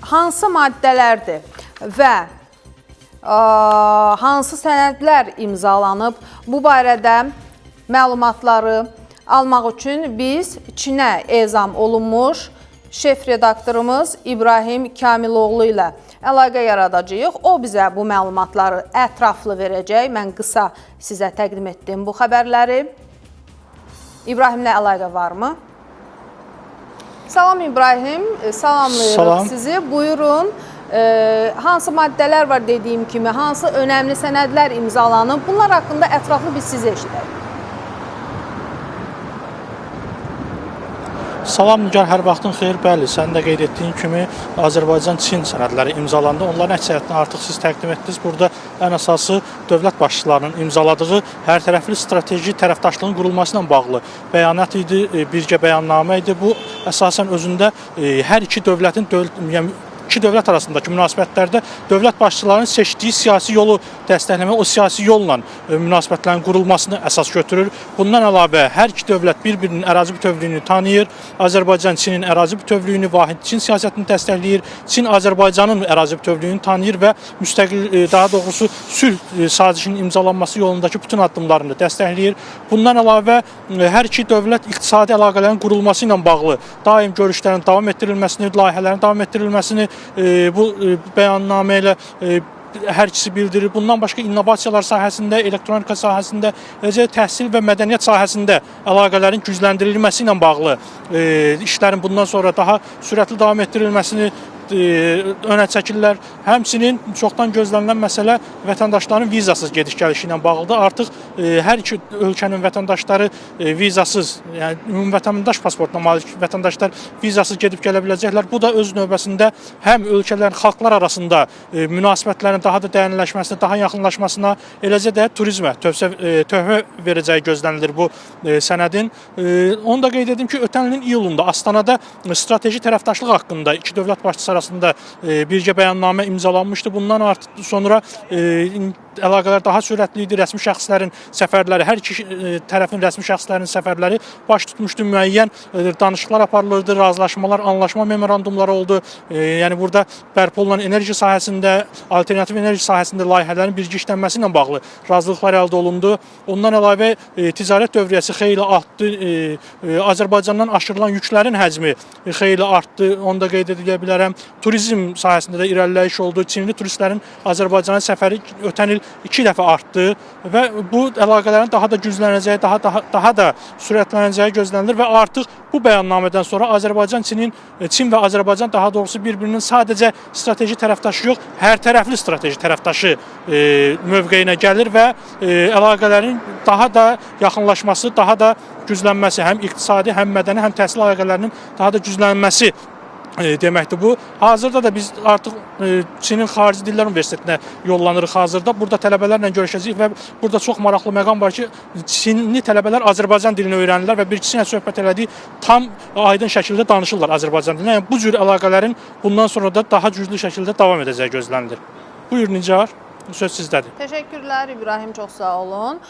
hansı maddələrdir və hansı sənədlər imzalanıb? Bu barədə məlumatları almaq üçün biz Çinə ezam olunmuş şef redaktorumuz İbrahim Kamiloğlu ilə əlaqə yaradacağıq. O bizə bu məlumatları ətraflı verəcək. Mən qısa sizə təqdim etdim bu xəbərləri. İbrahimlə əlaqə varmı? Salam İbrahim, salamlayırıq sizi. Buyurun, hansı maddələr var dediyim kimi, hansı önəmli sənədlər imzalanıb? Bunlar haqqında ətraflı biz sizi eşidək. Salam Nigar, hər vaxtın xeyir. Bəli, sən də qeyd etdiyin kimi Azərbaycan-Çin sənədləri imzalandı. Onların əksəriyyətini artıq siz təqdim etdiniz. Burada ən əsası dövlət başçılarının imzaladığı hər tərəfli strateji tərəfdaşlığın qurulması ilə bağlı bəyanat idi, birgə bəyannamə idi. Bu əsasən özündə hər iki dövlətin iki dövlət arasındakı münasibətlərdə dövlət başçılarının seçdiyi siyasi yolu dəstəkləmək, o siyasi yolla münasibətlərin qurulmasını əsas götürür. Bundan əlavə hər iki dövlət bir-birinin ərazi bütövlüyünü tanıyır. Azərbaycan Çinin ərazi bütövlüyünü, vahid Çin siyasətini dəstəkləyir. Çin Azərbaycanın ərazi bütövlüyünü tanıyır və müstəqil, daha doğrusu sülh sazişinin imzalanması yolundakı bütün addımlarını dəstəkləyir. Bundan əlavə hər iki dövlət iqtisadi əlaqələrin qurulması ilə bağlı daim görüşlərin davam etdirilməsini, layihələrin davam etdirilməsini bu bəyannamə ilə hər ikisi bildirir. Bundan başqa innovasiyalar sahəsində, elektronika sahəsində, eləcə təhsil və mədəniyyət sahəsində əlaqələrin gücləndirilməsi ilə bağlı işlərin bundan sonra daha sürətli davam etdirilməsini önə çəkirlər. Həmçinin çoxdan gözlənilən məsələ vətəndaşların vizasız gediş-gəlişi ilə bağlıdır. Artıq hər iki ölkənin vətəndaşları vizasız, yəni ümumvətəndaş pasportuna malik vətəndaşlar vizasız gedib gələ biləcəklər. Bu da öz növbəsində həm ölkələrin, xalqlar arasında münasibətlərin daha da dərinləşməsinə, daha yaxınlaşmasına, eləcə də turizmə töhfə verəcəyi gözlənilir bu sənədin. Onu da qeyd edim ki, ötən ilin iyulunda Astanada strateji tərəfdaşlıq haqqında iki dövlət başçısı arasında birgə bəyannamə imzalanmışdı. Bundan sonra əlaqələr daha sürətli idi. Rəsmi şəxslərin səfərləri, hər iki tərəfin rəsmi şəxslərinin səfərləri baş tutmuşdu. Müəyyən danışıqlar aparılırdı, razılaşmalar, anlaşma memorandumları oldu. Yəni burada bərpa olunan enerji sahəsində, alternativ enerji sahəsində layihələrin birgə işlənməsi ilə bağlı razılıqlar əldə olundu. Ondan əlavə ticarət dövriyyəsi xeyli artdı. Azərbaycandan aşırılan yüklərin həcmi xeyli artdı. Onu da qeyd edə bilərəm. Turizm sahəsində də irəliləyiş oldu. Çinli turistlərin Azərbaycana səfəri ötən il 2 dəfə artdı və bu əlaqələrin daha da güclənəcəyi, daha da sürətlənəcəyi gözlənilir və artıq bu bəyannamədən sonra Çin və Azərbaycan daha doğrusu bir-birinin sadəcə strateji tərəfdaşı yox, hər tərəfli strateji tərəfdaşı mövqeyinə gəlir və əlaqələrin daha da yaxınlaşması, daha da güclənməsi, həm iqtisadi, həm mədəni, həm təhsil əlaqələrinin daha da güclənməsi deməkdir bu. Hazırda da biz artıq Çinin Xarici Dillər Universitetinə yollanırıq hazırda. Burada tələbələrlə görüşəcəyik və burada çox maraqlı məqam var ki, Çinli tələbələr Azərbaycan dilini öyrənirlər və bir-ikisi ilə söhbət elədiyi tam aydın şəkildə danışırlar Azərbaycan dilini. Yəni bu cür əlaqələrin bundan sonra da daha güclü şəkildə davam edəcəyi gözlənilir. Buyur Nicar, söz sizdədir. Təşəkkürlər İbrahim, çox sağ olun.